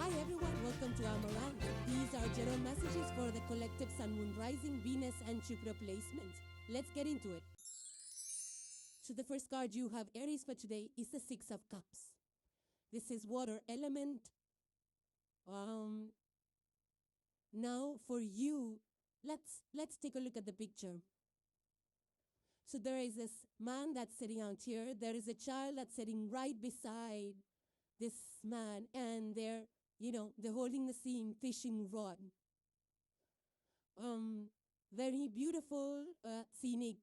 Hi everyone, welcome to Amaranth. These are general messages for the collective Sun, Moon, Rising, Venus and Jupiter placement. Let's get into it. So the first card you have, Aries, for today is the Six of Cups. This is water element. Now for you, let's take a look at the picture. So there is this man that's sitting out here. There is a child that's sitting right beside this man, and they're holding the same fishing rod. Very beautiful, scenic,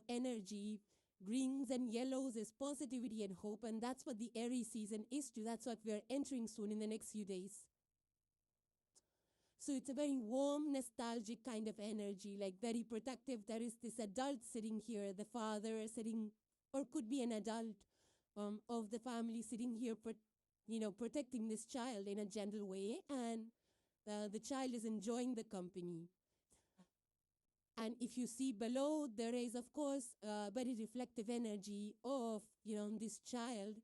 energy. Greens and yellows is positivity and hope, and that's what the Aries season is too. That's what we're entering soon in the next few days. So it's a very warm, nostalgic kind of energy, like very protective. There is this adult sitting here, the father sitting, or could be an adult of the family sitting here, protecting this child in a gentle way, and the child is enjoying the company. And if you see below, there is, of course, very reflective energy of, this child.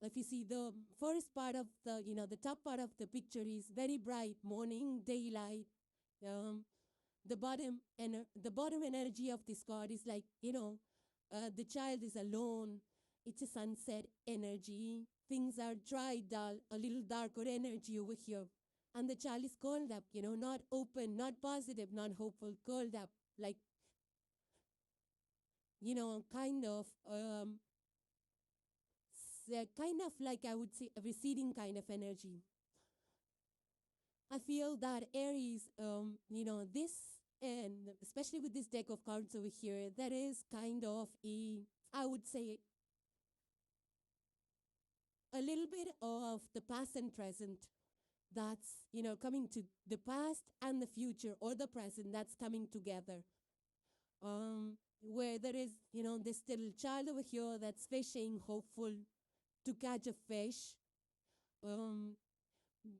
If you see the first part of the top part of the picture is very bright, morning, daylight. The bottom energy of this card is like, the child is alone. It's a sunset energy. Things are dry, dull, a little darker energy over here. And the child is curled up, not open, not positive, not hopeful, curled up, like, kind of like, I would say, a receding kind of energy. I feel that Aries, this, and especially with this deck of cards over here, there is kind of I would say, a little bit of the past and present that's, coming to the past and the future, or the present that's coming together. Where there is, this little child over here that's fishing, hopeful to catch a fish,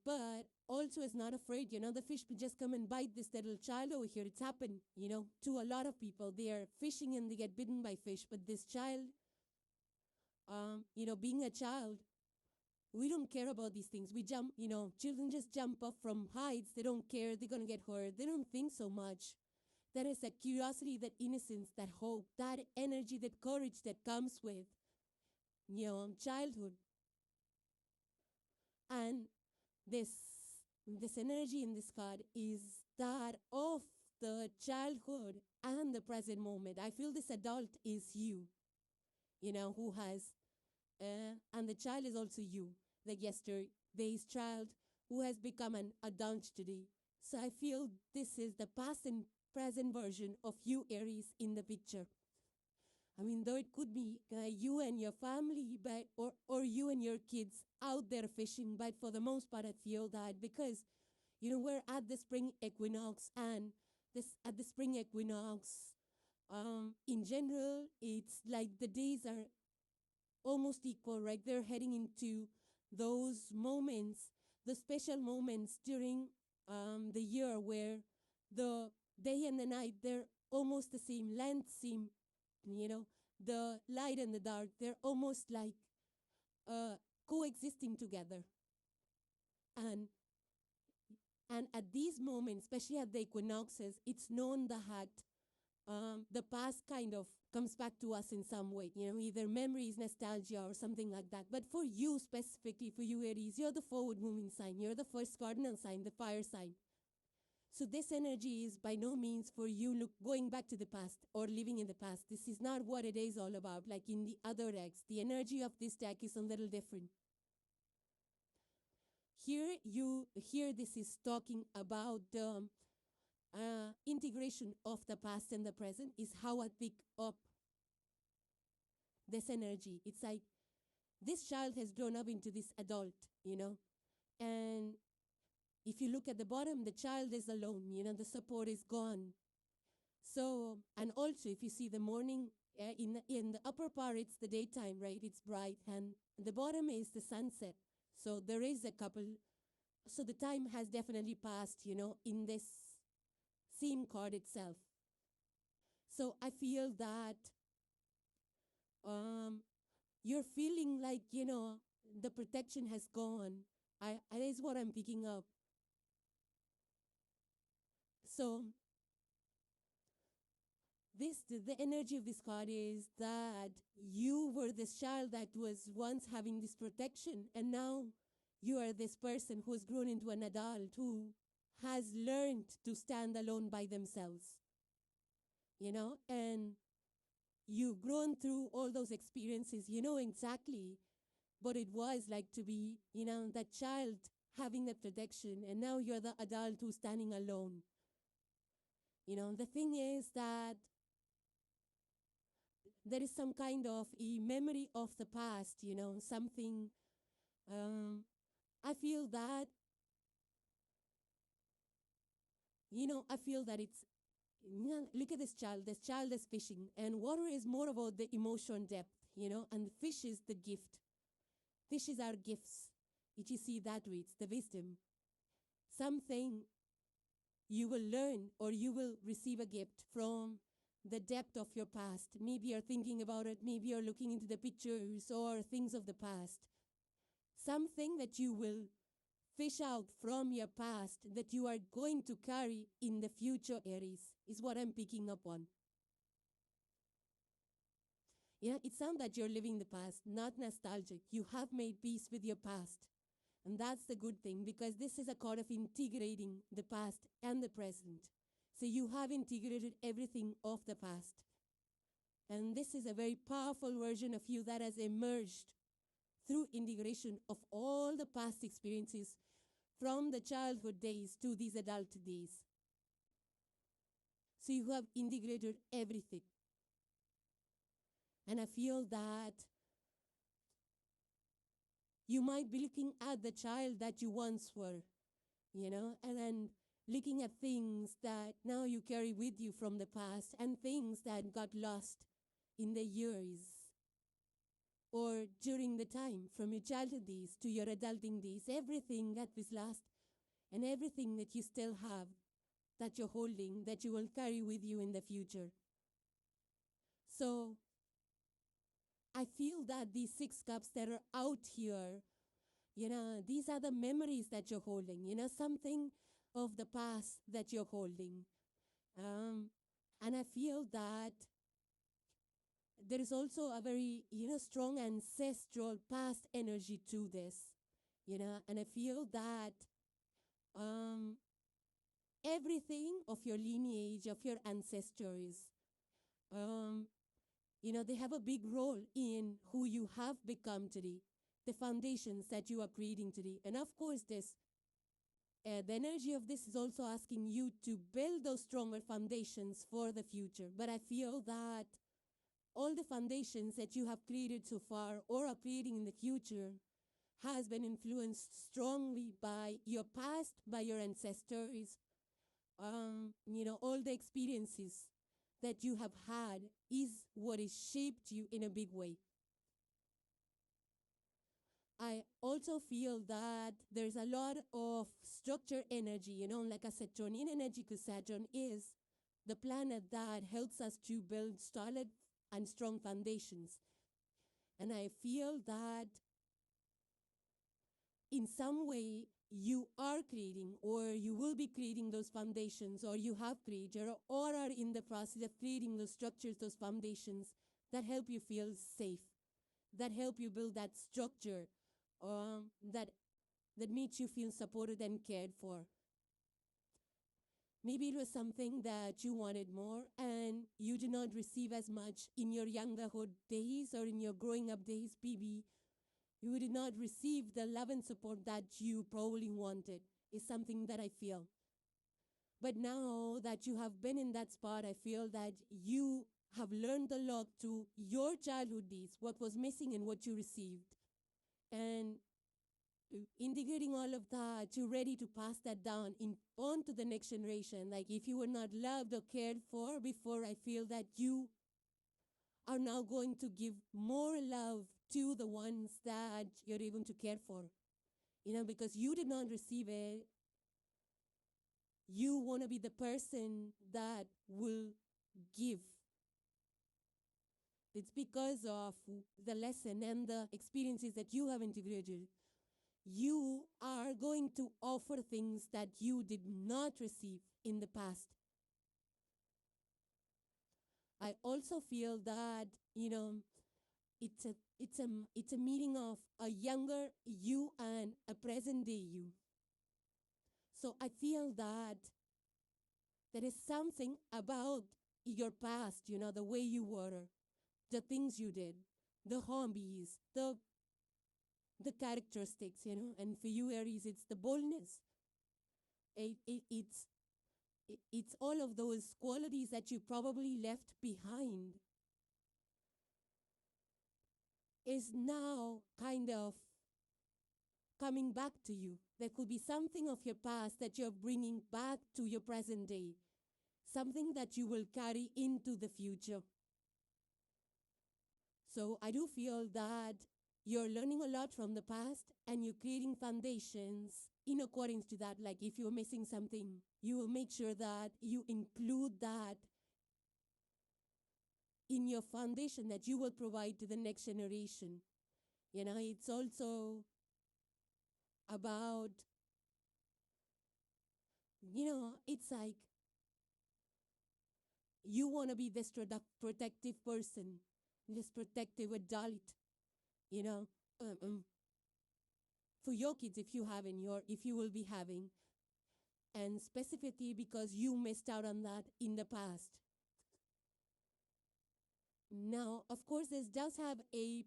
but also is not afraid. The fish will just come and bite this little child over here. It's happened, to a lot of people. They are fishing and they get bitten by fish, but this child, being a child, we don't care about these things. We jump, children just jump off from heights. They don't care. They're going to get hurt. They don't think so much. There is that curiosity, that innocence, that hope, that energy, that courage that comes with, childhood. And this energy in this card is that of the childhood and the present moment. I feel this adult is you, who has, and the child is also you, like yesterday's child who has become an adult today. So I feel this is the past and present version of you, Aries, in the picture. I mean, though it could be you and your family, but or you and your kids out there fishing, but for the most part, I feel that because, we're at the spring equinox, and at the spring equinox, in general, it's like the days are almost equal, right? They're heading into those moments, the special moments during the year where the day and the night, they're almost the same length, the light and the dark, they're almost like coexisting together. And at these moments, especially at the equinoxes, it's known that the past kind of comes back to us in some way, either memories, nostalgia, or something like that. But for you specifically, for you, Aries, you're the forward-moving sign. You're the first cardinal sign, the fire sign. So this energy is by no means for you going back to the past or living in the past. This is not what it is all about. Like in the other decks, the energy of this deck is a little different. Here this is talking about the integration of the past and the present is how I pick up this energy. It's like this child has grown up into this adult, and if you look at the bottom, the child is alone, the support is gone. So, and also if you see the morning, in the upper part, it's the daytime, right? It's bright, and the bottom is the sunset. So there is a couple, so the time has definitely passed, in this same card itself. So I feel that you're feeling like, the protection has gone. That is what I'm picking up. So the energy of this card is that you were this child that was once having this protection, and now you are this person who has grown into an adult who has learned to stand alone by themselves, and you've grown through all those experiences. You know exactly what it was like to be, that child having that protection, and now you're the adult who's standing alone. The thing is that there is some kind of a memory of the past, something. I feel that, I feel that it's, look at this child. This child is fishing, and water is more about the emotion depth, and the fish is the gift. Fishes are gifts. If you see that way, it's the wisdom. Something you will learn or you will receive a gift from the depth of your past. Maybe you're thinking about it. Maybe you're looking into the pictures or things of the past. Something that you will fish out from your past that you are going to carry in the future, Aries, is what I'm picking up on. It sounds that you're living the past, not nostalgic. You have made peace with your past. And that's the good thing, because this is a card of integrating the past and the present. So you have integrated everything of the past. And this is a very powerful version of you that has emerged through integration of all the past experiences from the childhood days to these adult days. So you have integrated everything. And I feel that you might be looking at the child that you once were, and then looking at things that now you carry with you from the past and things that got lost in the years or during the time from your childhood days to your adulting days, everything that was lost and everything that you still have that you're holding, that you will carry with you in the future. So I feel that these 6 cups that are out here, these are the memories that you're holding, something of the past that you're holding. And I feel that there is also a very, strong ancestral past energy to this, and I feel that everything of your lineage, of your ancestors, they have a big role in who you have become today, the foundations that you are creating today. And of course, the energy of this is also asking you to build those stronger foundations for the future. But I feel that all the foundations that you have created so far or are creating in the future has been influenced strongly by your past, by your ancestors, all the experiences that you have had is what has shaped you in a big way. I also feel that there's a lot of structure energy, like a Saturnian energy, because Saturn is the planet that helps us to build solid and strong foundations. And I feel that in some way you are creating or you will be creating those foundations, or you have created or are in the process of creating those structures, those foundations that help you feel safe, that help you build that structure, that makes you feel supported and cared for. Maybe it was something that you wanted more and you did not receive as much in your youngerhood days or in your growing up days. Maybe you did not receive the love and support that you probably wanted, is something that I feel. But now that you have been in that spot, I feel that you have learned a lot to your childhood days, what was missing and what you received. And integrating all of that, you're ready to pass that down on to the next generation. Like if you were not loved or cared for before, I feel that you are now going to give more love to the ones that you're able to care for. Because you did not receive it. You want to be the person that will give It's because of the lesson and the experiences that you have integrated. You are going to offer things that you did not receive in the past. I also feel that, it's a meeting of a younger you and a present day you. So I feel that there is something about your past, the way you were, the things you did, the hobbies, the characteristics, and for you, Aries, it's the boldness. It's all of those qualities that you probably left behind is now kind of coming back to you. There could be something of your past that you're bringing back to your present day, something that you will carry into the future. So I do feel that you're learning a lot from the past and you're creating foundations in accordance to that. Like if you're missing something, you will make sure that you include that in your foundation that you will provide to the next generation. It's also about, it's like you want to be this protective person, this protective adult, for your kids if you will be having, and specifically because you missed out on that in the past. Now, of course, this does have a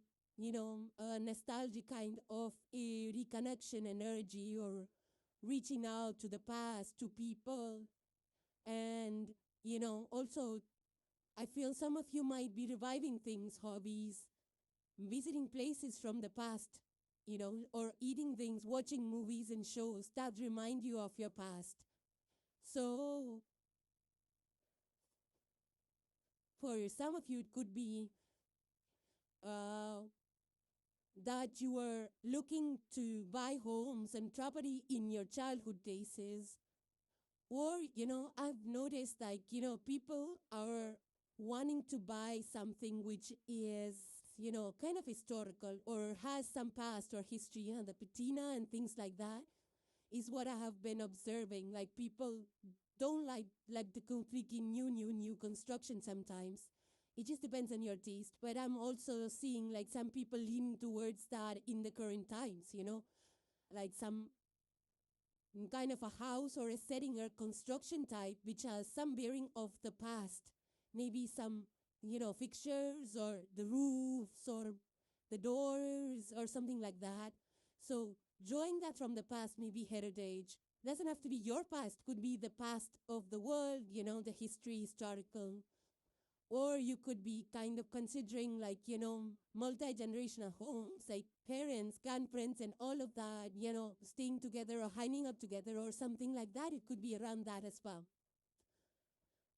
nostalgic kind of a reconnection energy or reaching out to the past, to people. And, also, I feel some of you might be reviving things, hobbies, visiting places from the past, or eating things, watching movies and shows that remind you of your past. So, for some of you, it could be that you were looking to buy homes and property in your childhood days. Or, I've noticed people are wanting to buy something which is, kind of historical or has some past or history, the patina and things like that is what I have been observing. Like people don't like the completely new construction sometimes. It just depends on your taste. But I'm also seeing like some people leaning towards that in the current times, like some kind of a house or a setting or construction type which has some bearing of the past. Maybe some, fixtures or the roofs or the doors or something like that. So drawing that from the past, maybe heritage. Doesn't have to be your past. Could be the past of the world, the history, historical. Or you could be kind of considering like, multi-generational homes, like parents, grandparents, and all of that, staying together or hanging up together or something like that. It could be around that as well.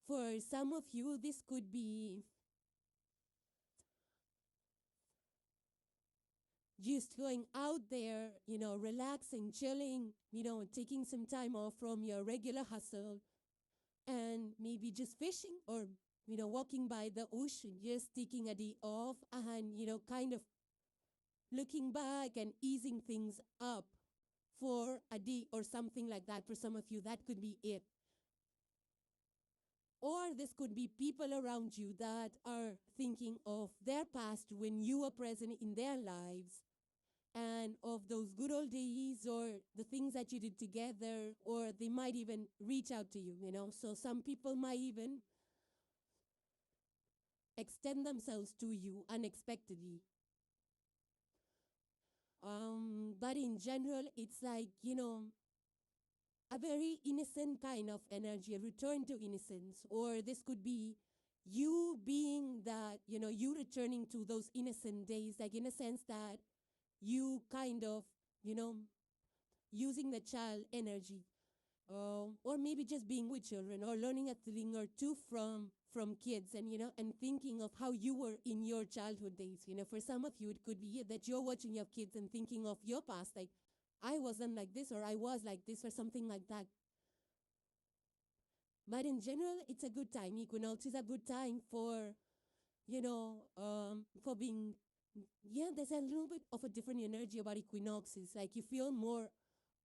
For some of you, this could be just going out there, relaxing, chilling, taking some time off from your regular hustle and maybe just fishing or, walking by the ocean, just taking a day off and, kind of looking back and easing things up for a day or something like that. For some of you, that could be it. Or this could be people around you that are thinking of their past when you were present in their lives and of those good old days or the things that you did together, or they might even reach out to you, So some people might even extend themselves to you unexpectedly. But in general, it's like, a very innocent kind of energy, a return to innocence. Or this could be you being that, you returning to those innocent days, like in a sense that you kind of, using the child energy. Or maybe just being with children or learning a thing or two from kids and, and thinking of how you were in your childhood days. For some of you, it could be that you're watching your kids and thinking of your past, like, I wasn't like this or I was like this or something like that. But in general, it's a good time. Equinox is a good time for for being, yeah, there's a little bit of a different energy about equinoxes. Like you feel more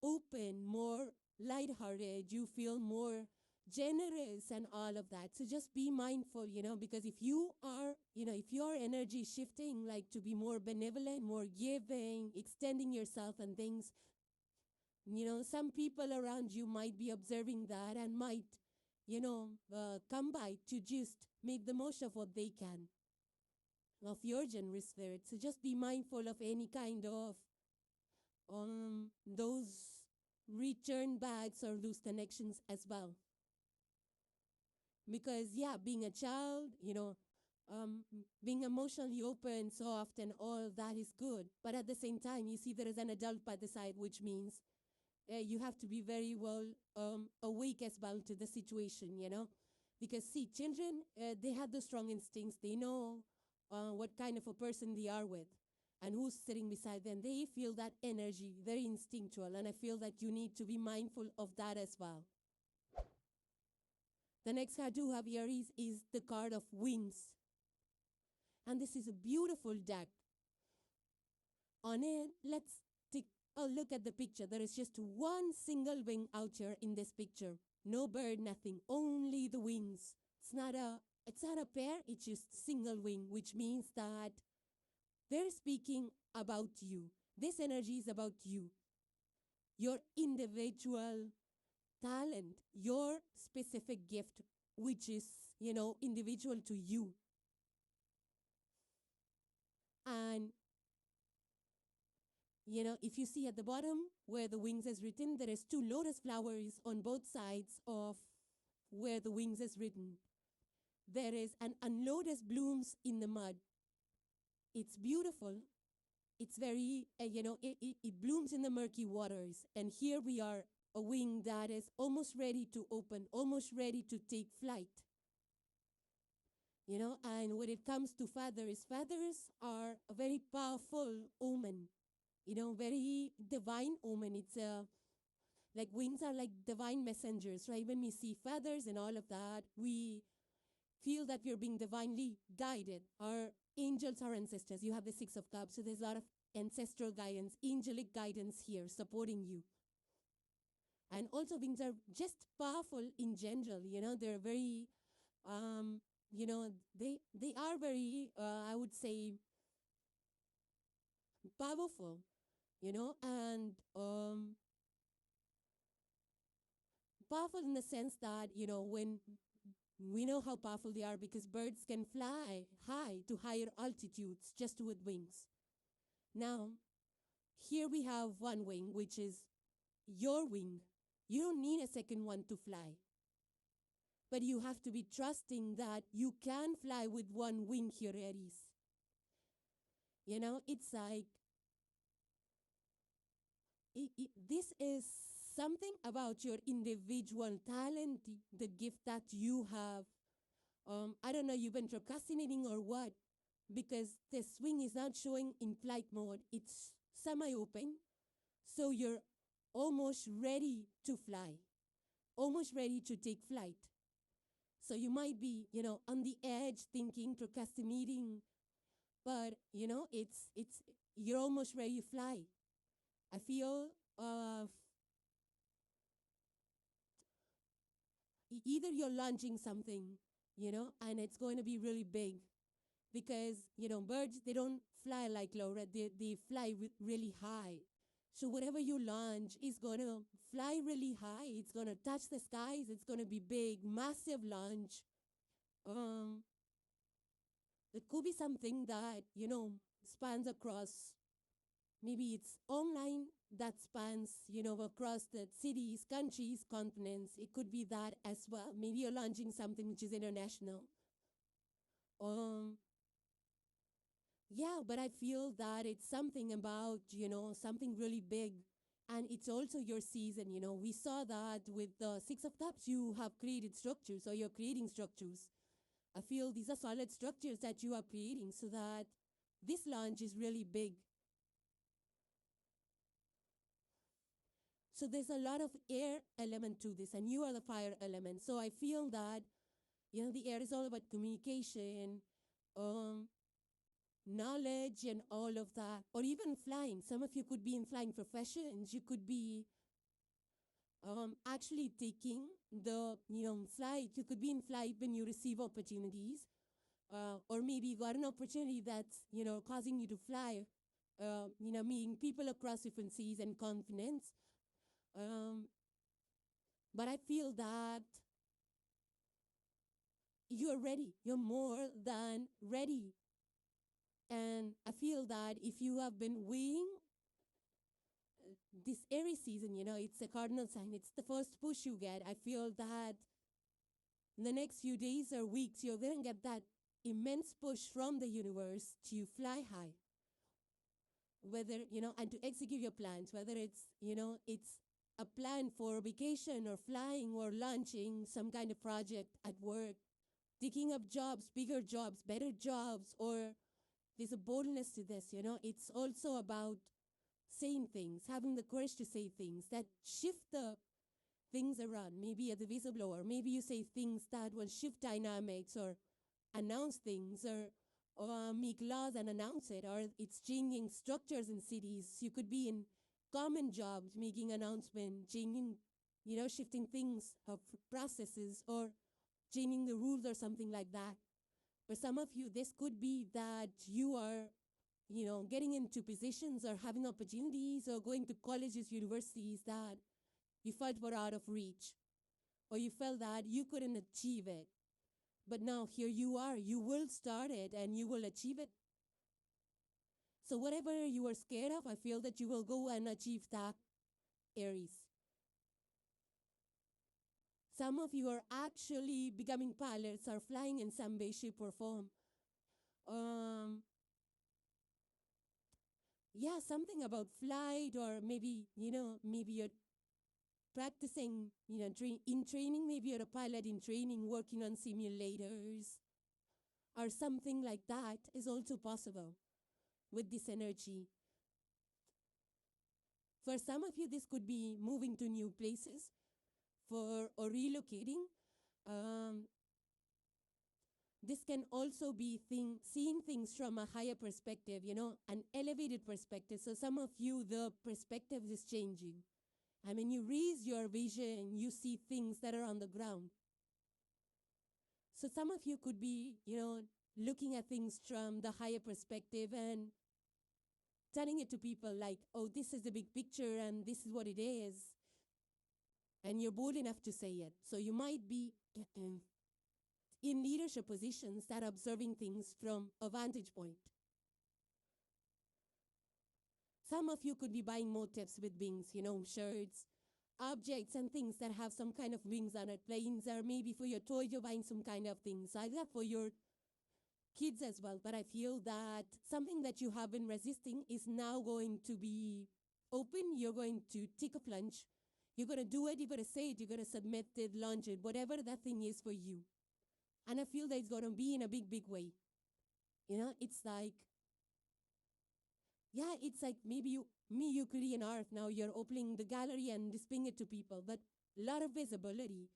open, more lighthearted, you feel more generous and all of that. So just be mindful, because if you are, if your energy is shifting, like to be more benevolent, more giving, extending yourself and things, some people around you might be observing that and might, come by to just make the most of what they can of your generous spirit. So just be mindful of any kind of those return backs or those connections as well. Because, yeah, being a child, being emotionally open, soft, and all that is good. But at the same time, you see there is an adult by the side, which means you have to be very well awake as well to the situation, Because, see, children, they have the strong instincts. They know what kind of a person they are with and who's sitting beside them. They feel that energy, very instinctual, and I feel that you need to be mindful of that as well. The next card to have Aries is the card of wings. And this is a beautiful deck. On it, let's take a look at the picture. There is just one single wing out here in this picture. No bird, nothing, only the wings. It's not a pair, it's just single wing, which means that they're speaking about you. This energy is about you. Your individual talent, your specific gift, which is, individual to you. And, if you see at the bottom where the wings is written, there is 2 lotus flowers on both sides of where the wings is written. There is an unlotus blooms in the mud. It's beautiful. It's very, it blooms in the murky waters. And here we are, a wing that is almost ready to open, almost ready to take flight. And when it comes to feathers are a very powerful omen, very divine omen. It's like wings are like divine messengers, right? When we see feathers and all of that, we feel that we're being divinely guided. Our angels are ancestors. You have the 6 of Cups, so there's a lot of ancestral guidance, angelic guidance here supporting you. And also wings are just powerful in general, they're very, they are very, I would say, powerful, and powerful in the sense that, when we know how powerful they are because birds can fly high to higher altitudes just with wings. Now, here we have one wing, which is your wing. You don't need a second one to fly. But you have to be trusting that you can fly with one wing here, Aries. It's like, this is something about your individual talent, the gift that you have. I don't know, you've been procrastinating or what, because the wing is not showing in flight mode. It's semi-open, so you're almost ready to fly, almost ready to take flight. So you might be, on the edge thinking, procrastinating, but, you're almost ready to fly. I feel either you're launching something, and it's going to be really big because, birds, they don't fly like Laura, they fly really high. So whatever you launch is going to fly really high. It's going to touch the skies. It's going to be big, massive launch. It could be something that, spans across, maybe it's online that spans, across the cities, countries, continents. It could be that as well. Maybe you're launching something which is international. Yeah, but I feel that it's something about, something really big. And it's also your season, We saw that with the 6 of Cups, you have created structures, or you're creating structures. I feel these are solid structures that you are creating so that this launch is really big. So there's a lot of air element to this, and you are the fire element. So I feel that, the air is all about communication, um, knowledge and all of that, or even flying. Some of you could be in flying professions. You could be actually taking the flight. You could be in flight when you receive opportunities, or maybe you got an opportunity that's causing you to fly. Meeting people across different seas and continents. But I feel that you're ready. You're more than ready. And I feel that if you have been weighing this Aries season, it's a cardinal sign. It's the first push you get. I feel that in the next few days or weeks, you're going to get that immense push from the universe to fly high. Whether, and to execute your plans, whether it's a plan for vacation or flying or launching some kind of project at work, taking up jobs, bigger jobs, better jobs, or there's a boldness to this, It's also about saying things, having the courage to say things that shift the things around. Maybe as a whistleblower, maybe you say things that will shift dynamics or announce things or make laws and announce it, or it's changing structures in cities. You could be in common jobs, making announcement, changing, shifting things of processes or changing the rules or something like that. For some of you, this could be that you are, getting into positions or having opportunities or going to colleges, universities that you felt were out of reach, or you felt that you couldn't achieve it. But now here you are. You will start it and you will achieve it. So whatever you were scared of, I feel that you will go and achieve that, Aries. Some of you are actually becoming pilots or flying in some way, shape, or form. Something about flight, or maybe, maybe you're practicing, in training, maybe you're a pilot in training, working on simulators, or something like that is also possible with this energy. For some of you, this could be moving to new places or relocating. This can also be seeing things from a higher perspective, an elevated perspective. So some of you, the perspective is changing. I mean, you raise your vision, you see things that are on the ground. So some of you could be, looking at things from the higher perspective and telling it to people like, oh, this is the big picture and this is what it is. And you're bold enough to say it. So you might be in leadership positions that are observing things from a vantage point. Some of you could be buying motifs with wings, shirts, objects and things that have some kind of wings on it, planes, or maybe for your toy, you're buying some kind of things. Either for your kids as well. But I feel that something that you have been resisting is now going to be open. You're going to take a plunge. You're going to do it. You're going to say it. You're going to submit it, launch it, whatever that thing is for you. And I feel that it's going to be in a big, big way. It's like, it's like maybe you create an art. Now you're opening the gallery and displaying it to people. But a lot of visibility.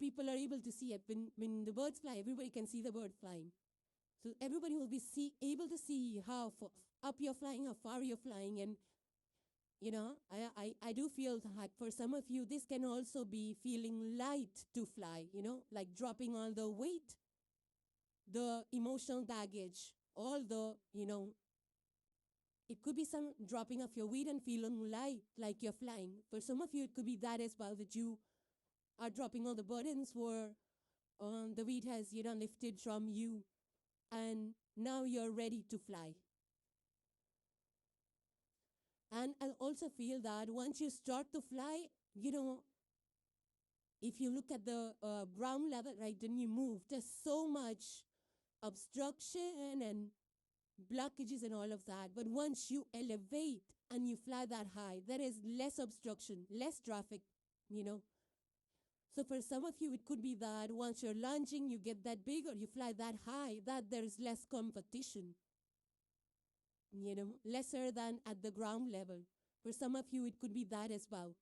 People are able to see it. When the birds fly, everybody can see the bird flying. So everybody will be able to see how up you're flying, how far you're flying. And, I do feel that for some of you, this can also be feeling light to fly, like dropping all the weight, the emotional baggage, all the, it could be some dropping of your weight and feeling light, like you're flying. For some of you, it could be that as well, that you are dropping all the burdens where the weight has, lifted from you. And now you're ready to fly. And I also feel that once you start to fly, if you look at the ground level, right, then you move. There's so much obstruction and blockages and all of that. But once you elevate and you fly that high, there is less obstruction, less traffic, So for some of you, it could be that once you're launching, you get that big or you fly that high, that there's less competition, lesser than at the ground level. For some of you, it could be that as well.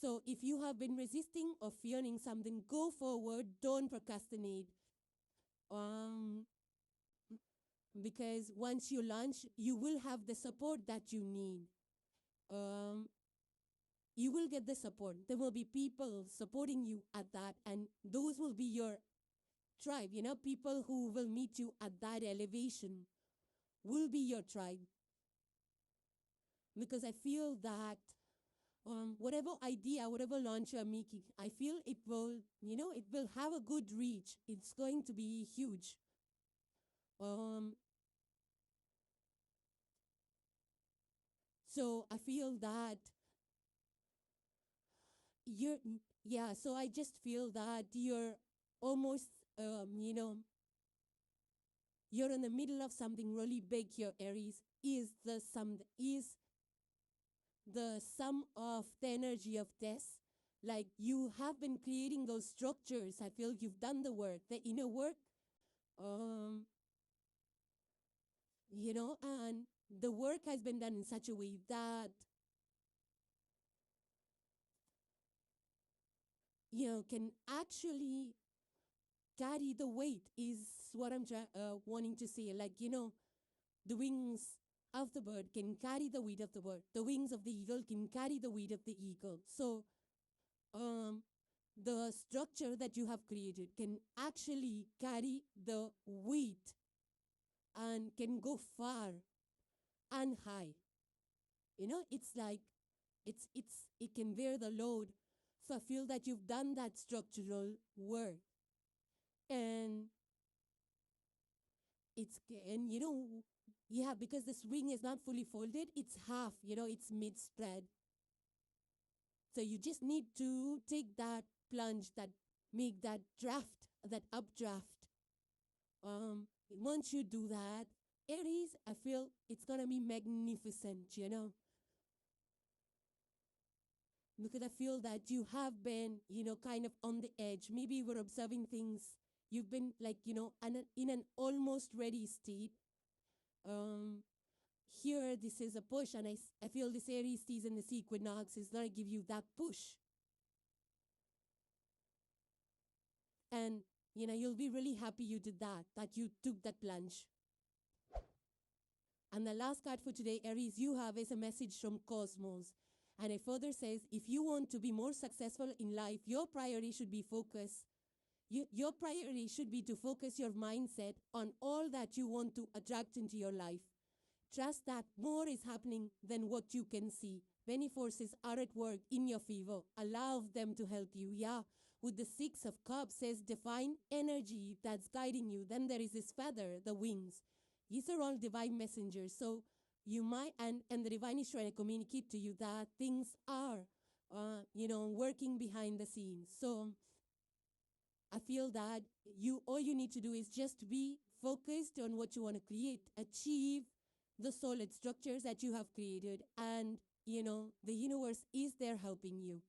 So if you have been resisting or fearing something, go forward, don't procrastinate. Um, because once you launch, you will have the support that you need. Um, you will get the support. There will be people supporting you at that, and those will be your tribe. People who will meet you at that elevation will be your tribe. Because I feel that whatever idea, whatever launch you're making, I feel it will, it will have a good reach. It's going to be huge. So I feel that so I just feel that you're almost, you're in the middle of something really big here, Aries. Is the sum of the energy of death. Like you have been creating those structures. I feel you've done the work, the inner work. And the work has been done in such a way that, can actually carry the weight is what I'm wanting to say. Like, the wings of the bird can carry the weight of the bird. The wings of the eagle can carry the weight of the eagle. So, the structure that you have created can actually carry the weight and can go far and high. It's like, it can bear the load. So I feel that you've done that structural work. And because this wing is not fully folded, it's half, it's mid-spread. So you just need to take that plunge, make that draft, that updraft. Once you do that, Aries, I feel it's going to be magnificent, Because I feel that you have been, kind of on the edge. Maybe you were observing things. You've been like, in an almost ready state. Here, this is a push, and I feel this Aries season, this equinox, is going to give you that push. And, you'll be really happy you did that you took that plunge. And the last card for today, Aries, you have is a message from Cosmos. And it further says, if you want to be more successful in life, your priority should be focus. Your priority should be to focus your mindset on all that you want to attract into your life. Trust that more is happening than what you can see. Many forces are at work in your favor. Allow them to help you. Yeah, with the Six of Cups says divine energy that's guiding you. Then there is this feather, the wings. These are all divine messengers. So you might, and the divine is trying to communicate to you that things are, working behind the scenes. So I feel that all you need to do is just be focused on what you want to create, achieve the solid structures that you have created, and, the universe is there helping you.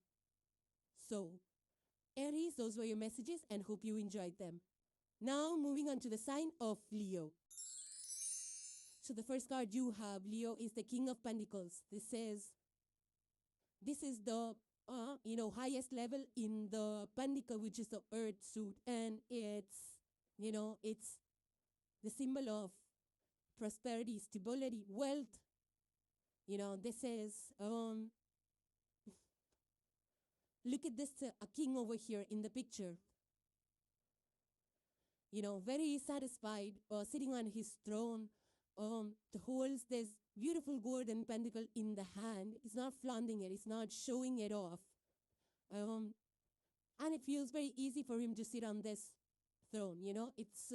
So, Aries, those were your messages, and hope you enjoyed them. Now, moving on to the sign of Leo. So the first card you have, Leo, is the King of Pentacles. This is the, highest level in the pentacle, which is the earth suit. And it's the symbol of prosperity, stability, wealth. This is, look at this, a king over here in the picture. Very satisfied, sitting on his throne, holds this beautiful golden pentacle in the hand. He's not flaunting it. He's not showing it off. And it feels very easy for him to sit on this throne, It's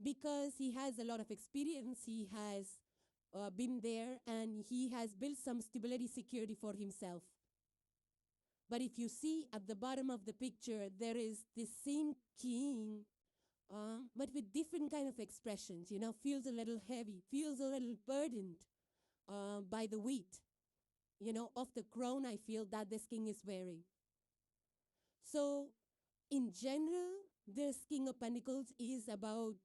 because he has a lot of experience. He has been there, and he has built some stability, security for himself. But if you see at the bottom of the picture, there is this same king, but with different kind of expressions, feels a little heavy, feels a little burdened by the weight, of the crown I feel that this king is wearing. So in general, this King of Pentacles is about,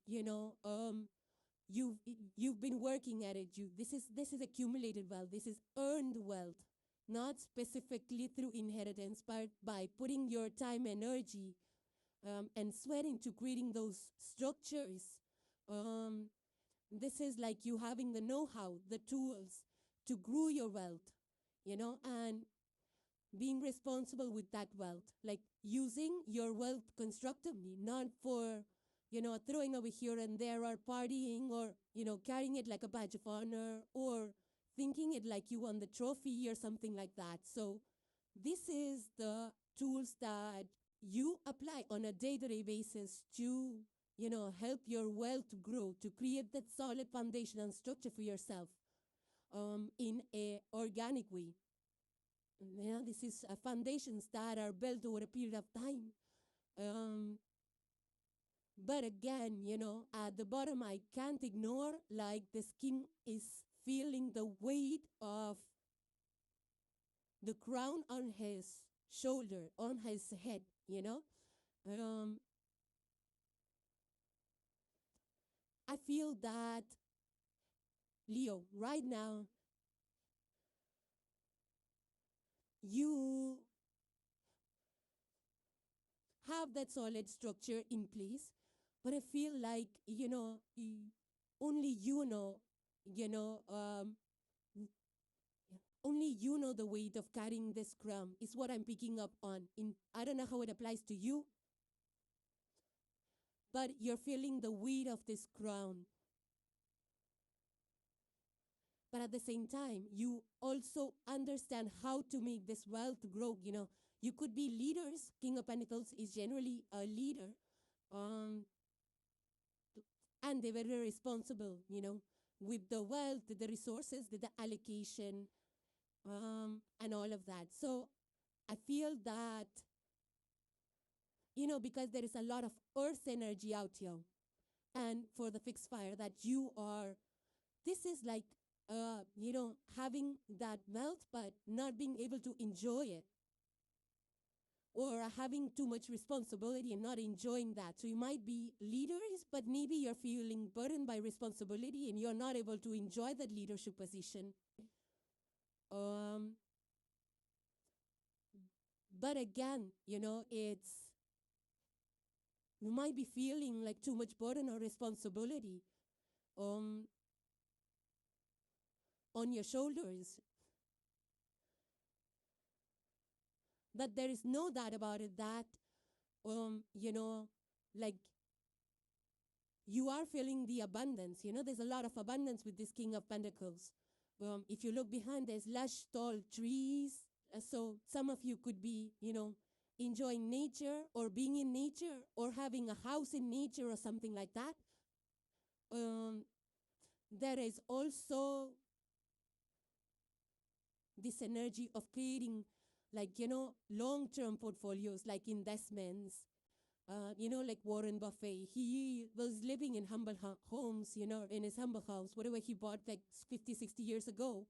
you've been working at it. This is accumulated wealth. This is earned wealth, not specifically through inheritance, but by putting your time, energy, and sweat into creating those structures. This is like you having the know-how, the tools to grow your wealth, and being responsible with that wealth, like using your wealth constructively, not for, throwing away here and there or partying or, carrying it like a badge of honor or thinking it like you won the trophy or something like that. So this is the tools that you apply on a day-to-day basis to, help your wealth grow, to create that solid foundation and structure for yourself in a organic way. This is foundations that are built over a period of time. But again, at the bottom, I can't ignore, like, this king is feeling the weight of the crown on his shoulder, on his head, I feel that, Leo, right now, you have that solid structure in place, but I feel like, only only you know the weight of carrying this crown is what I'm picking up on. I don't know how it applies to you, but you're feeling the weight of this crown. But at the same time, you also understand how to make this wealth grow. You could be leaders. King of Pentacles is generally a leader. And they're very responsible, with the wealth, the resources, the allocation, and all of that. So I feel that, because there is a lot of earth energy out here, and for the fixed fire that this is like, having that wealth, but not being able to enjoy it, or having too much responsibility and not enjoying that. So you might be leaders, but maybe you're feeling burdened by responsibility and you're not able to enjoy that leadership position. But again, you might be feeling like too much burden or responsibility on your shoulders. That there is no doubt about it that, like, you are feeling the abundance. There's a lot of abundance with this King of Pentacles. If you look behind, there's lush, tall trees. So some of you could be, enjoying nature or being in nature or having a house in nature or something like that. There is also this energy of creating, like, long-term portfolios, like investments. Like Warren Buffett, he was living in humble homes, in his humble house, whatever he bought like 50, 60 years ago.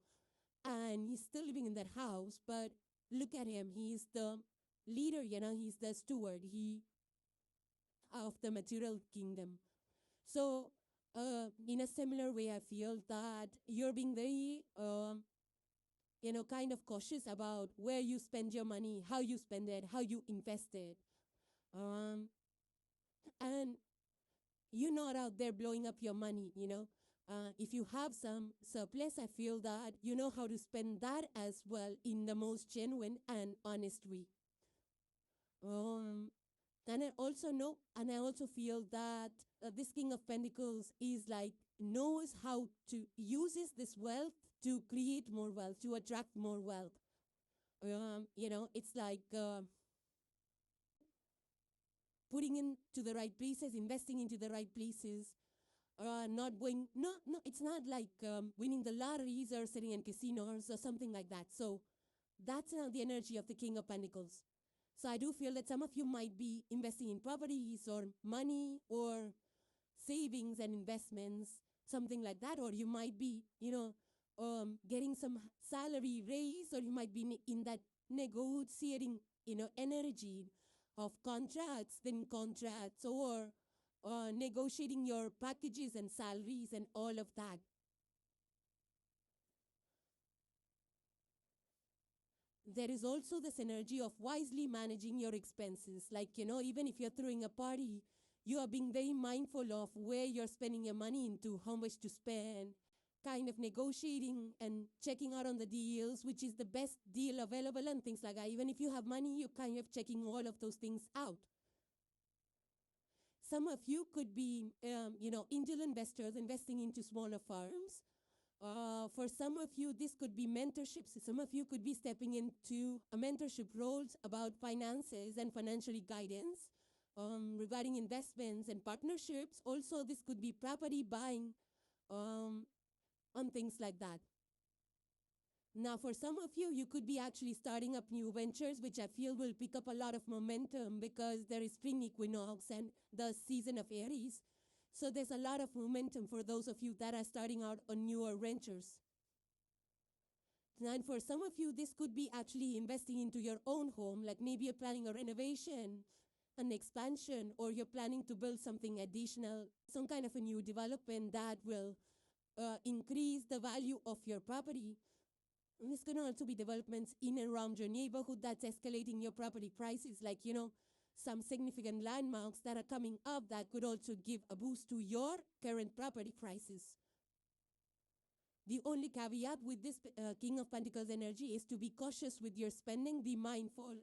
And he's still living in that house, but look at him. He's the leader, he's the steward of the material kingdom. So in a similar way, I feel that you're being very, kind of cautious about where you spend your money, how you spend it, how you invest it. And you're not out there blowing up your money, if you have some surplus, I feel that you know how to spend that as well in the most genuine and honest way. And I also feel that this King of Pentacles is like, knows how to uses this wealth to create more wealth, to attract more wealth. It's like putting into the right places, investing into the right places, it's not like winning the lotteries or sitting in casinos or something like that. So that's the energy of the King of Pentacles. So I do feel that some of you might be investing in properties or money or savings and investments, something like that, or you might be, getting some salary raise, or you might be in that negotiating, energy of contracts, or negotiating your packages and salaries and all of that. there is also this energy of wisely managing your expenses. Like, even if you're throwing a party, you are being very mindful of where you're spending your money into, how much to spend, kind of negotiating and checking out on the deals, which is the best deal available and things like that. Even if you have money, you're kind of checking all of those things out. Some of you could be, angel investors investing into smaller firms. For some of you, this could be mentorships. Some of you could be stepping into a mentorship roles about finances and financially guidance regarding investments and partnerships. Also, this could be property buying on things like that. Now, for some of you, you could be actually starting up new ventures, which I feel will pick up a lot of momentum because there is spring equinox and the season of Aries. So there's a lot of momentum for those of you that are starting out on newer ventures. And for some of you, this could be actually investing into your own home, like maybe you're planning a renovation, an expansion, or you're planning to build something additional, some kind of a new development that will increase the value of your property. And this can also be developments in and around your neighborhood that's escalating your property prices, like, some significant landmarks that are coming up that could also give a boost to your current property prices. The only caveat with this King of Pentacles energy is to be cautious with your spending, be mindful.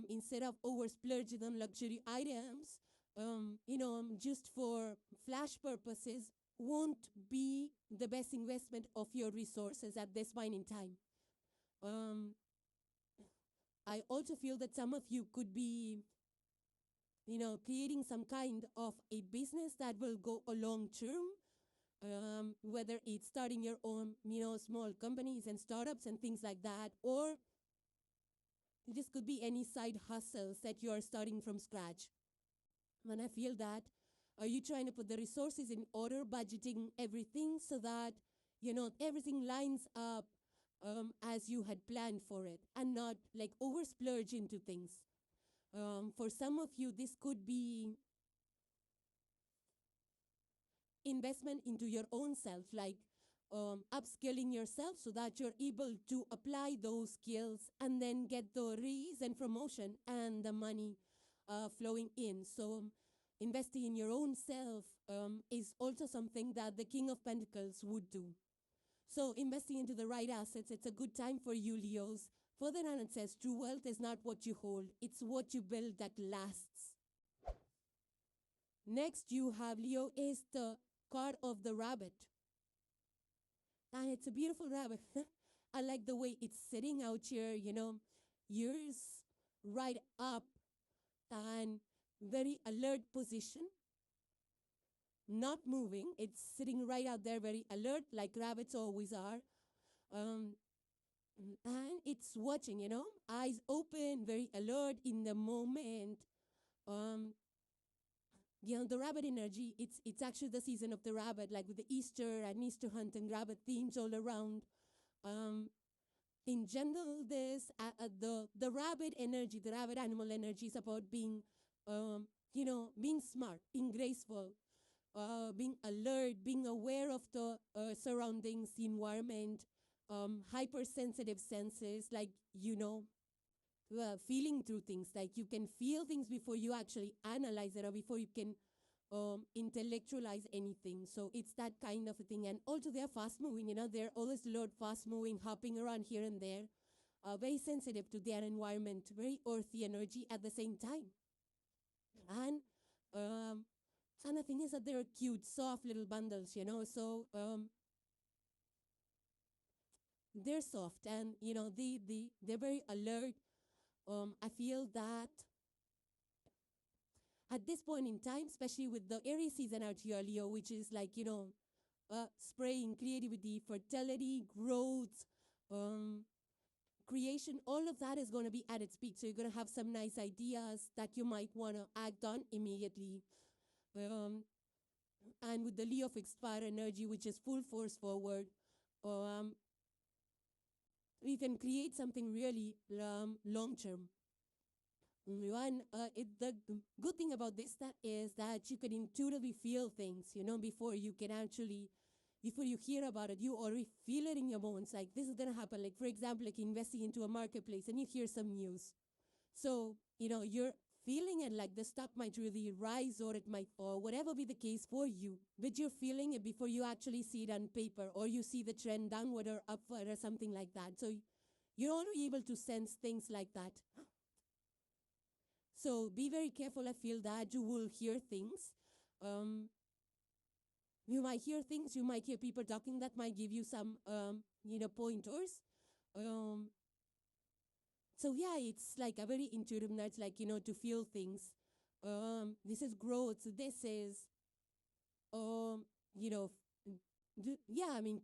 Instead of over-splurging on luxury items, just for flash purposes, won't be the best investment of your resources at this point in time. I also feel that some of you could be, creating some kind of a business that will go a long term, whether it's starting your own, small companies and startups and things like that, or this could be any side hustles that you are starting from scratch. And I feel that, are you trying to put the resources in order, budgeting everything so that, everything lines up as you had planned for it and not like over-splurge into things? For some of you, this could be investment into your own self, like upskilling yourself so that you're able to apply those skills and then get the raise and promotion and the money flowing in. So investing in your own self is also something that the King of Pentacles would do. So investing into the right assets, it's a good time for you, Leos. Further on, it says, true wealth is not what you hold, it's what you build that lasts. Next, you have, Leo, is the card of the rabbit. And it's a beautiful rabbit. I like the way it's sitting out here, ears right up and very alert position. Not moving. It's sitting right out there, very alert, like rabbits always are. And it's watching, eyes open, very alert in the moment. The rabbit energy, it's actually the season of the rabbit, like with the Easter and Easter hunt and rabbit themes all around. In general, the rabbit energy, the rabbit animal energy is about being, being smart, being graceful, being alert, being aware of the surroundings, the environment, hypersensitive senses, like, feeling through things. Like you can feel things before you actually analyze it or before you can intellectualize anything. So it's that kind of a thing. And also they're fast moving, they're always alert, fast moving, hopping around here and there, very sensitive to their environment, very earthy energy at the same time. And the thing is that they're cute, soft little bundles, so they're soft and, they're very alert. I feel that at this point in time, especially with the Aries season out here, Leo, which is like, spraying creativity, fertility, growth, creation, all of that is going to be at its peak. So you're going to have some nice ideas that you might want to act on immediately. And with the Leo of Expire energy, which is full force forward, you can create something really long-term. The good thing about this is that you can intuitively feel things, before you can actually, before you hear about it, you already feel it in your bones. Like, this is going to happen. Like, for example, like investing into a marketplace and you hear some news. So, you're feeling it like the stock might really rise or it might fall, whatever be the case for you. But you're feeling it before you actually see it on paper or you see the trend downward or upward or something like that. So you're already able to sense things like that. So be very careful. I feel that you will hear things. You might hear things. You might hear people talking that might give you some, pointers. So yeah, it's like a very intuitive nudge, like, to feel things. This is growth. This is,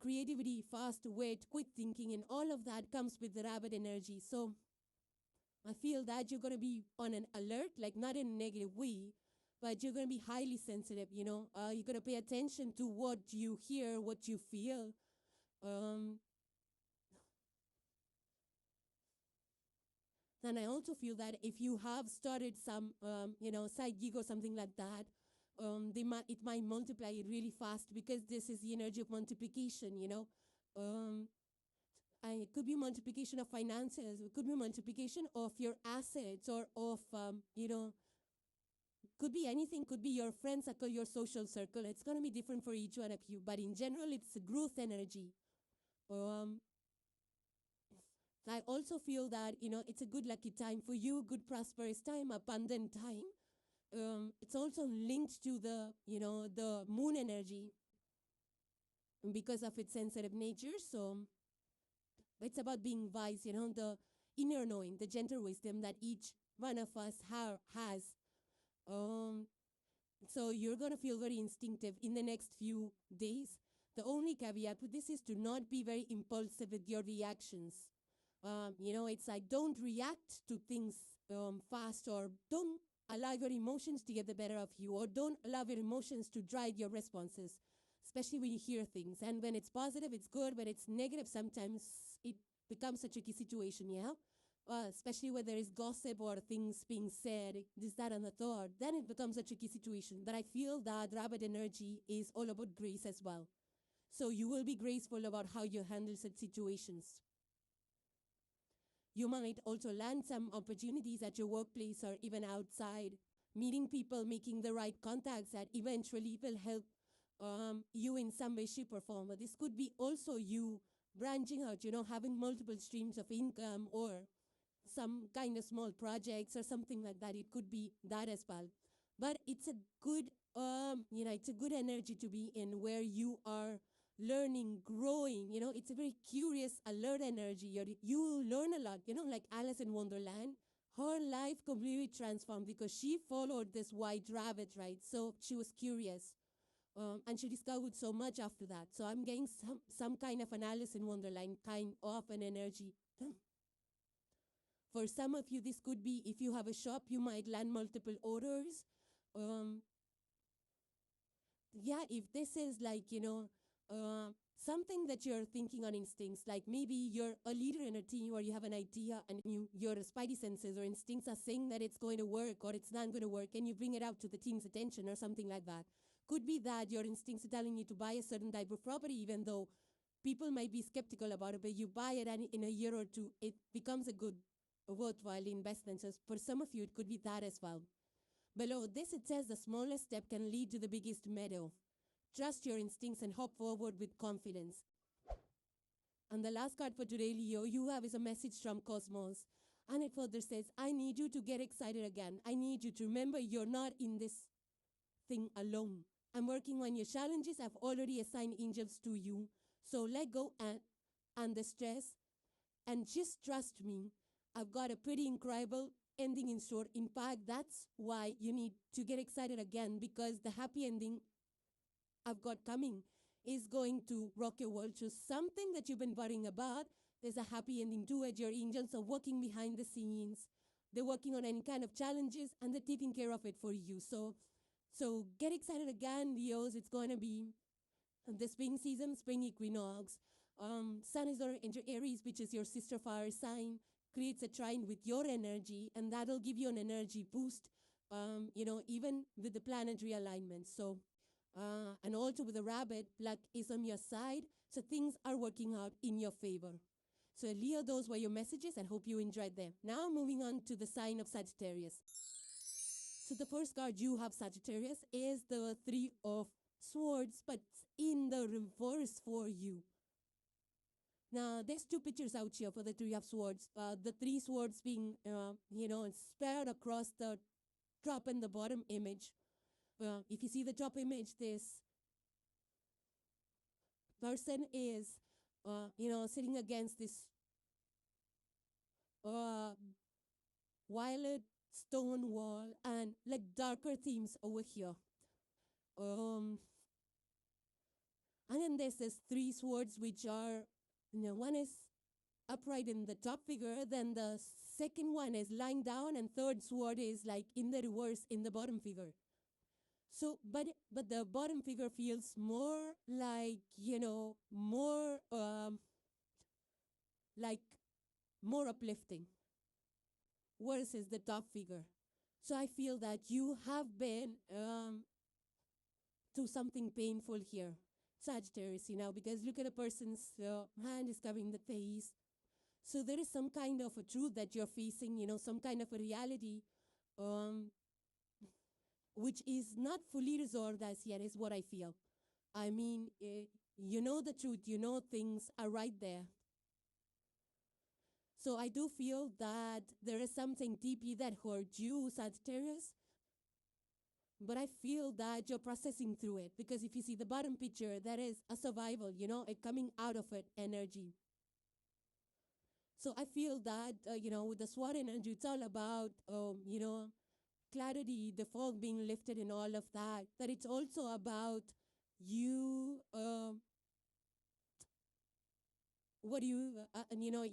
creativity, fast wit, quick thinking, and all of that comes with the rabbit energy. So I feel that you're going to be on an alert, like not in a negative way, but you're going to be highly sensitive, you're going to pay attention to what you hear, what you feel. And I also feel that if you have started some, side gig or something like that, it might multiply it really fast because this is the energy of multiplication, it could be multiplication of finances. It could be multiplication of your assets or of, could be anything. Could be your friend circle, your social circle. It's going to be different for each one of you. But in general, it's a growth energy. I also feel that, it's a good lucky time for you, good prosperous time, abundant time. It's also linked to the, the moon energy because of its sensitive nature. So it's about being wise, the inner knowing, the gentle wisdom that each one of us has. So you're going to feel very instinctive in the next few days. The only caveat with this is to not be very impulsive with your reactions. It's like don't react to things fast, or don't allow your emotions to get the better of you, or don't allow your emotions to drive your responses, especially when you hear things. And when it's positive, it's good. When it's negative, sometimes it becomes a tricky situation, yeah? Especially when there is gossip or things being said, this, that, and the third, then it becomes a tricky situation. But I feel that rabbit energy is all about grace as well. So you will be graceful about how you handle such situations. You might also land some opportunities at your workplace or even outside, meeting people, making the right contacts that eventually will help you in some way, shape, or form. But this could be also you branching out, having multiple streams of income or some kind of small projects or something like that. It could be that as well. But it's a good, it's a good energy to be in where you are learning, growing. It's a very curious, alert energy. You learn a lot, like Alice in Wonderland. Her life completely transformed because she followed this white rabbit, right? So she was curious. And she discovered so much after that. So I'm getting some kind of an Alice in Wonderland kind of an energy. For some of you, this could be, if you have a shop, you might land multiple orders. If this is like, something that you're thinking on instincts, like maybe you're a leader in a team or you have an idea and your spidey senses or instincts are saying that it's going to work or it's not going to work, and you bring it out to the team's attention or something like that. Could be that your instincts are telling you to buy a certain type of property, even though people might be skeptical about it, but you buy it and in a year or two, it becomes a worthwhile investment. So for some of you, it could be that as well. Below this, it says the smallest step can lead to the biggest meadow. Trust your instincts and hop forward with confidence. And the last card for today, Leo, you have is a message from Cosmos. And it further says, I need you to get excited again. I need you to remember you're not in this thing alone. I'm working on your challenges. I've already assigned angels to you. So let go and the stress and just trust me. I've got a pretty incredible ending in store. In fact, that's why you need to get excited again, because the happy ending I've got coming is going to rock your world. So something that you've been worrying about, there's a happy ending to it. Your angels are working behind the scenes. They're working on any kind of challenges, and they're taking care of it for you. So get excited again, Leos. It's going to be the spring season, spring equinox. Sun is going to enter Aries, which is your sister fire sign, creates a trine with your energy, and that'll give you an energy boost, even with the planetary alignment. So And also with the rabbit, luck is on your side. So things are working out in your favor. So Leo, those were your messages and hope you enjoyed them. Now moving on to the sign of Sagittarius. So the first card you have, Sagittarius, is the Three of Swords, but in the reverse for you. Now, there's two pictures out here for the Three of Swords. The three swords being, spread across the top and the bottom image. If you see the top image, this person is, sitting against this violet stone wall and like darker themes over here. And then there's this three swords which are, one is upright in the top figure, then the second one is lying down, and third sword is like in the reverse in the bottom figure. So, but the bottom figure feels more like, more like more uplifting versus the top figure. So I feel that you have been through something painful here, Sagittarius, because look at a person's hand is covering the face. So there is some kind of a truth that you're facing, some kind of a reality which is not fully resolved as yet, is what I feel. I mean, you know the truth, things are right there. So I do feel that there is something deeply that hurt you, Sagittarius. But I feel that you're processing through it. Because if you see the bottom picture, that is a survival, a coming out of it energy. So I feel that, with the SWOT energy, it's all about, clarity, the fog being lifted and all of that. That it's also about you,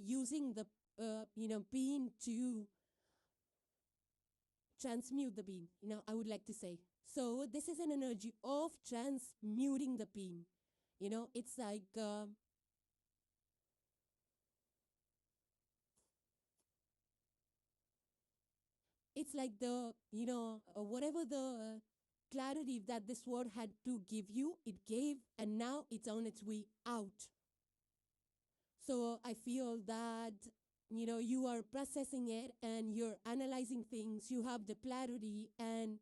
using the, being to transmute the being, I would like to say. So this is an energy of transmuting the being. It's like, it's like the, whatever the clarity that this word had to give you, it gave, and now it's on its way out. So I feel that, you are processing it and you're analyzing things, you have the clarity, and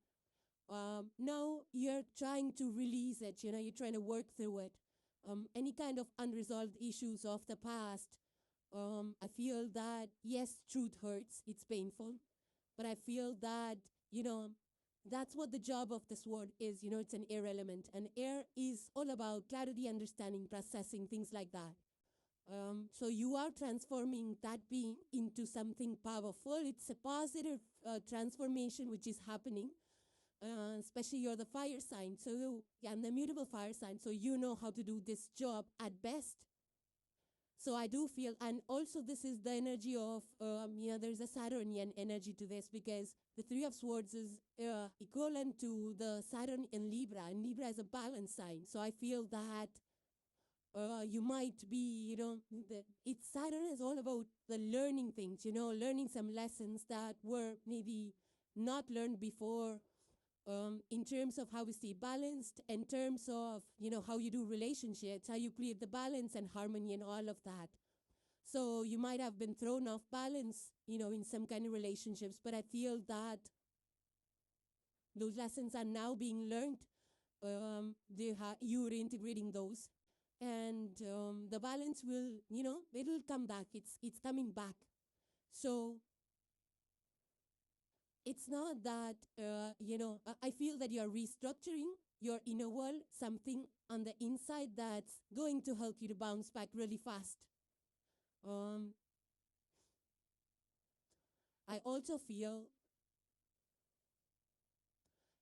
now you're trying to release it, you're trying to work through it. Any kind of unresolved issues of the past, I feel that, yes, truth hurts, it's painful, but I feel that, that's what the job of this word is, it's an air element. And air is all about clarity, understanding, processing, things like that. So you are transforming that being into something powerful. It's a positive transformation which is happening, especially you're the fire sign. So, and the mutable fire sign. So you know how to do this job at best. So I do feel, and also this is the energy of, there's a Saturnian energy to this, because the Three of Swords is equivalent to the Saturn in Libra, and Libra is a balance sign. So I feel that you might be, Saturn is all about the learning things, learning some lessons that were maybe not learned before, in terms of how we stay balanced, in terms of, how you do relationships, how you create the balance and harmony and all of that. So you might have been thrown off balance, in some kind of relationships, but I feel that those lessons are now being learned. You're integrating those. And the balance will, it'll come back. It's coming back. So it's not that, I feel that you're restructuring your inner world, something on the inside that's going to help you to bounce back really fast. I also feel,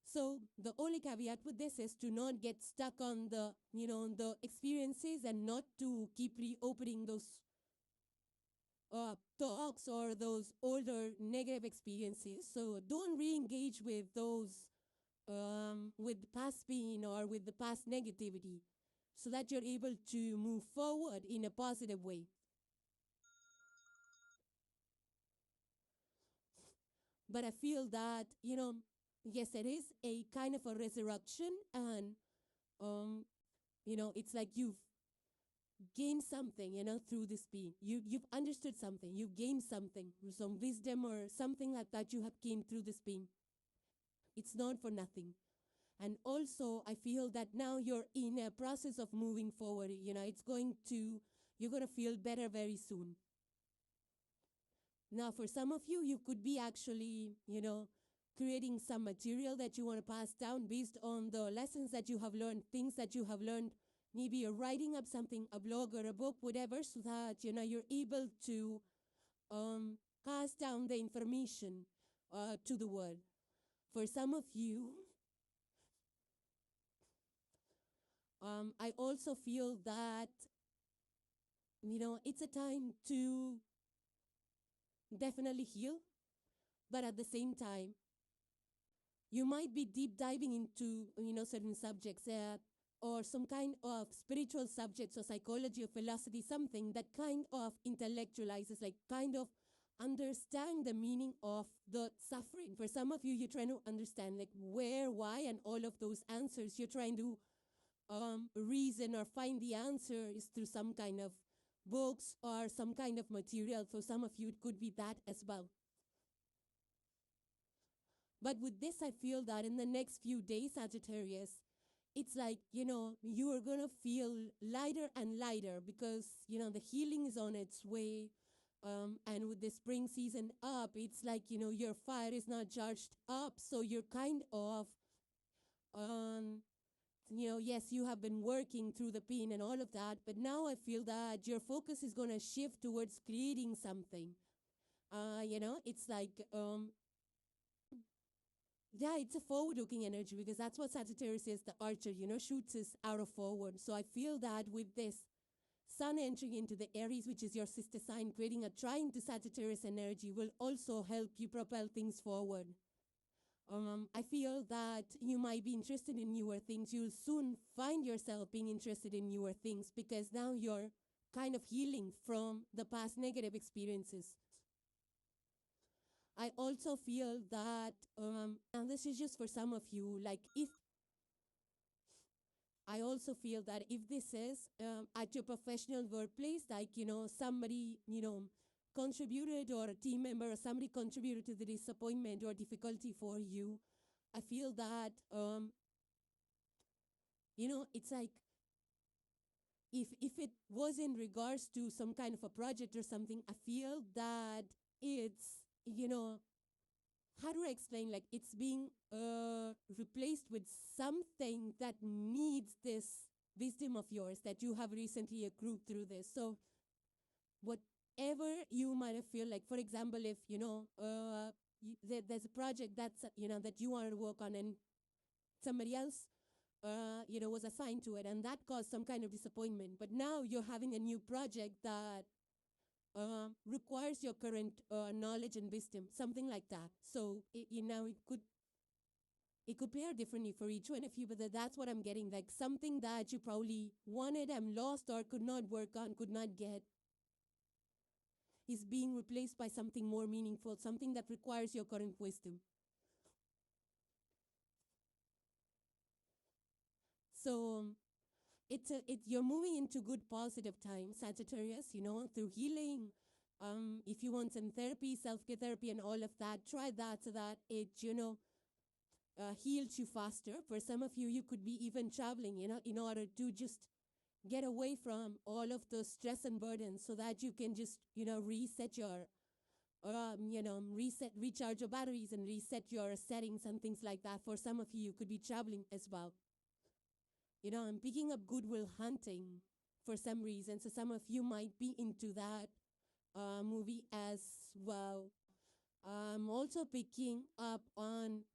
so the only caveat with this is to not get stuck on the, the experiences, and not to keep reopening those talks or those older negative experiences. So don't re-engage with those, with past pain or with the past negativity, so that you're able to move forward in a positive way. But I feel that, yes, it is a kind of a resurrection, and it's like you've gained something, through this being. You've understood something, you've gained something, some wisdom or something like that you have gained through this being. It's not for nothing. And also, I feel that now you're in a process of moving forward. You're going to feel better very soon. Now, for some of you, you could be actually, creating some material that you want to pass down based on the lessons that you have learned, things that you have learned. Maybe you're writing up something, a blog or a book, whatever, so that, you're able to pass down the information to the world. For some of you, I also feel that, it's a time to definitely heal, but at the same time, you might be deep diving into, certain subjects or some kind of spiritual subjects or psychology or philosophy, something that kind of intellectualizes, like kind of understand the meaning of the suffering. For some of you, you're trying to understand like where, why, and all of those answers. You're trying to reason or find the answers through some kind of books or some kind of material. For some of you, it could be that as well. But with this, I feel that in the next few days, Sagittarius, it's like, you are going to feel lighter and lighter because, the healing is on its way. And with the spring season up, it's like, your fire is not charged up. So you're kind of, yes, you have been working through the pain and all of that. But now I feel that your focus is going to shift towards creating something. It's like, yeah, it's a forward-looking energy because that's what Sagittarius is, the archer, shoots us out of forward. So I feel that with this sun entering into the Aries, which is your sister sign, creating a trine to Sagittarius energy will also help you propel things forward. I feel that you might be interested in newer things. You'll soon find yourself being interested in newer things because now you're kind of healing from the past negative experiences. I also feel that, and this is just for some of you, I also feel that if this is at your professional workplace, like, somebody, contributed, or a team member or somebody contributed to the disappointment or difficulty for you, I feel that, it's like, if it was in regards to some kind of a project or something, I feel that it's, how do I explain? Like it's being replaced with something that needs this wisdom of yours that you have recently accrued through this. So whatever you might have feel like, for example, if, there's a project that's, that you wanted to work on and somebody else, was assigned to it and that caused some kind of disappointment. But now you're having a new project that requires your current knowledge and wisdom, something like that. So it could play out differently for each one of you, but that's what I'm getting. Like something that you probably wanted and lost or could not work on, could not get, is being replaced by something more meaningful, something that requires your current wisdom. So you're moving into good positive times, Sagittarius, through healing. If you want some therapy, self-care therapy and all of that, try that so that it, heals you faster. For some of you, you could be even traveling, in order to just get away from all of the stress and burdens so that you can just, reset your, recharge your batteries and reset your settings and things like that. For some of you, you could be traveling as well. I'm picking up Goodwill Hunting for some reason. So some of you might be into that movie as well. I'm also picking up on,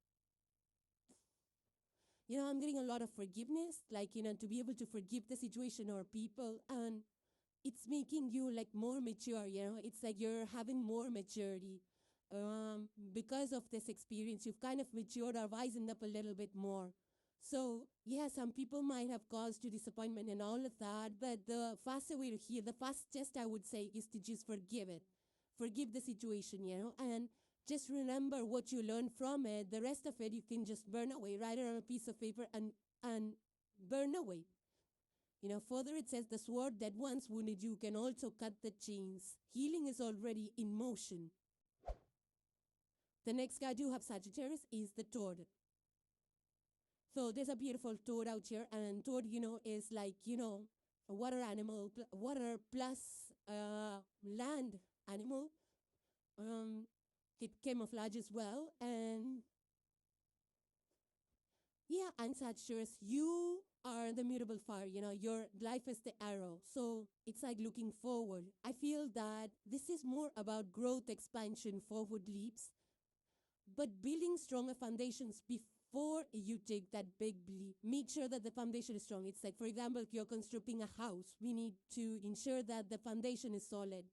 I'm getting a lot of forgiveness, like, to be able to forgive the situation or people. And it's making you like more mature, It's like you're having more maturity. Because of this experience, you've kind of matured or wisened up a little bit more. So, yeah, some people might have caused you disappointment and all of that, but the faster way to heal, the fastest I would say is to just forgive it. Forgive the situation, and just remember what you learned from it. The rest of it you can just burn away, write it on a piece of paper and burn away. Further it says the sword that once wounded you can also cut the chains. Healing is already in motion. The next card you have, Sagittarius, is the toad. So there's a beautiful toad out here, and toad, is like, a water animal, water plus land animal. It camouflages well, and yeah, and Sagittarius, you are the mutable fire. Your life is the arrow. So it's like looking forward. I feel that this is more about growth, expansion, forward leaps, but building stronger foundations before you take that big leap. Make sure that the foundation is strong. It's like, for example, if you're constructing a house, we need to ensure that the foundation is solid.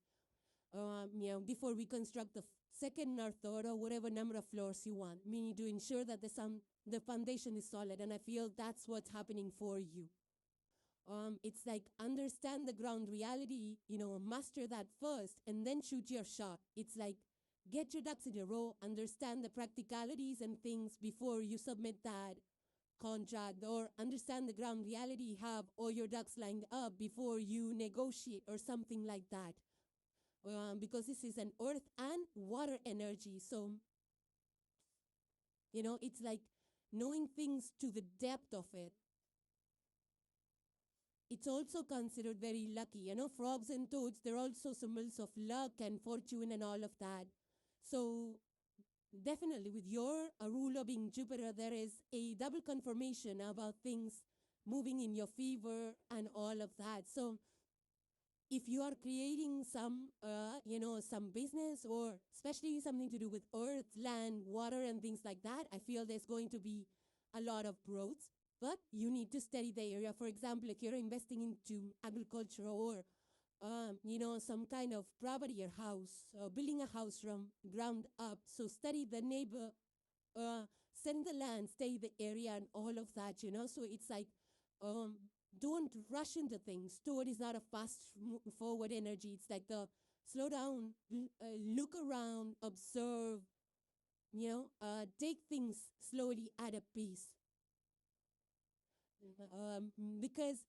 Before we construct the second or third or whatever number of floors you want, we need to ensure that the foundation is solid. And I feel that's what's happening for you. It's like understand the ground reality, master that first, and then shoot your shot. It's like get your ducks in a row, understand the practicalities and things before you submit that contract, or understand the ground reality, have all your ducks lined up before you negotiate or something like that. Because this is an earth and water energy. So, it's like knowing things to the depth of it. It's also considered very lucky. Frogs and toads, they're also symbols of luck and fortune and all of that. So, definitely with your ruler being Jupiter, there is a double confirmation about things moving in your favor and all of that. So, if you are creating some business, or especially something to do with earth, land, water, and things like that, I feel there's going to be a lot of growth, but you need to study the area. For example, if you're investing into agriculture or, some kind of property or house, building a house from ground up, so study the neighbor, study the land, study the area, and all of that, So it's like, don't rush into things. Toad is not a fast forward energy. It's like the slow down, look around, observe, take things slowly at a pace. Because,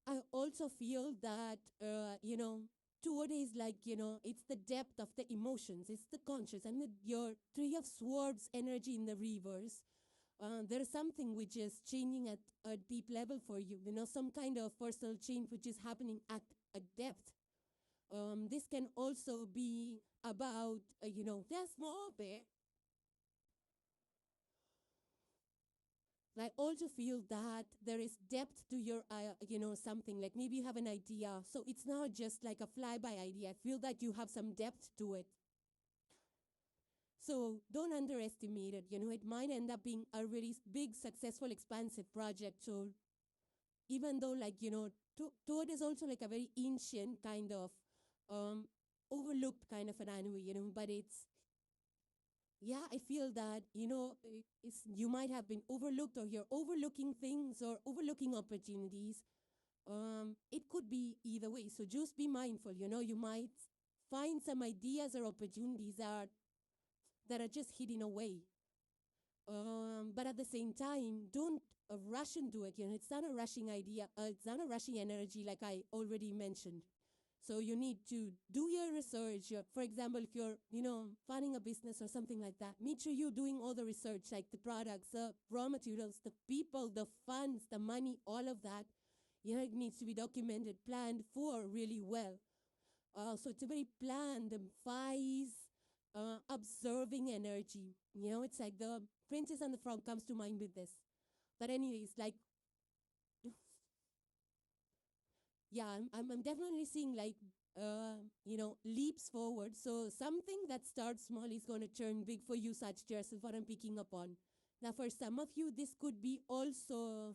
I also feel that, Toad is like, it's the depth of the emotions. It's the conscious. And your Three of Swords energy in the reverse. There's something which is changing at a deep level for you, some kind of personal change which is happening at a depth. This can also be about, there's more there. I also feel that there is depth to your, something like maybe you have an idea. So it's not just like a flyby idea. I feel that you have some depth to it. So don't underestimate it. It might end up being a really big, successful, expansive project. So even though, Toad is also like a very ancient kind of overlooked kind of an animal, but it's, I feel that, you might have been overlooked, or you're overlooking things or overlooking opportunities. It could be either way. So just be mindful, you might find some ideas or opportunities that are just hidden away. But at the same time, don't rush into it. It's not a rushing idea. It's not a rushing energy, like I already mentioned. So you need to do your research. For example, if you're, funding a business or something like that, make sure you're doing all the research, like the products, the raw materials, the people, the funds, the money, all of that. It needs to be documented, planned for really well. So it's a very planned, wise, observing energy. It's like the Princess and the Frog comes to mind with this. But anyways, like, I'm definitely seeing like, leaps forward. So something that starts small is going to turn big for you, Sagittarius, is what I'm picking up on. Now, for some of you, this could be also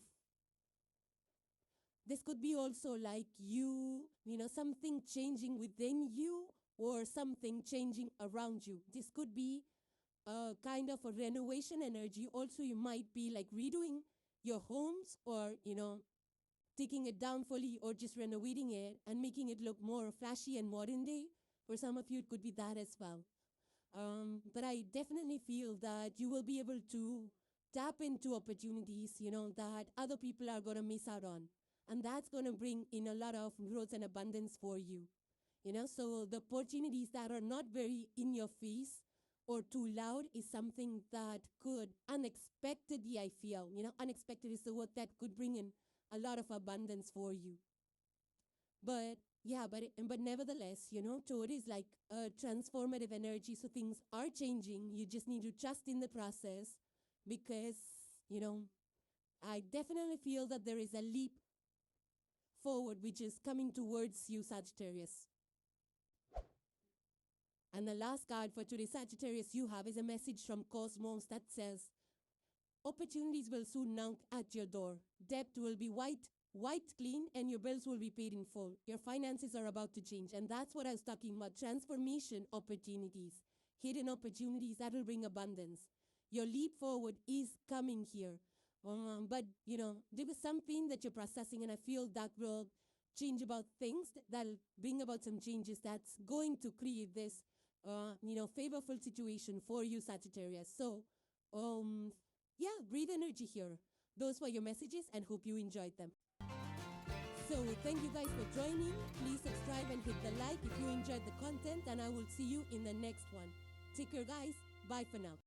like you, something changing within you, or something changing around you. This could be a kind of a renovation energy. Also, you might be like redoing your homes, or, taking it down fully, or just renovating it and making it look more flashy and modern day. For some of you, it could be that as well. But I definitely feel that you will be able to tap into opportunities, that other people are going to miss out on. And that's going to bring in a lot of growth and abundance for you. So the opportunities that are not very in your face or too loud is something that could unexpectedly, I feel, unexpected is the word that could bring in a lot of abundance for you. But yeah, but nevertheless, Taurus is like a transformative energy, so things are changing. You just need to trust in the process because, I definitely feel that there is a leap forward which is coming towards you, Sagittarius. And the last card for today, Sagittarius, you have is a message from Cosmos that says, opportunities will soon knock at your door. Debt will be wiped clean, and your bills will be paid in full. Your finances are about to change. And that's what I was talking about, transformation opportunities, hidden opportunities that will bring abundance. Your leap forward is coming here. But, there was something that you're processing, and I feel that will change about things, that'll bring about some changes that's going to create this, favorable situation for you, Sagittarius. So, breathe energy here. Those were your messages, and hope you enjoyed them. So, thank you guys for joining. Please subscribe and hit the like if you enjoyed the content, and I will see you in the next one. Take care, guys. Bye for now.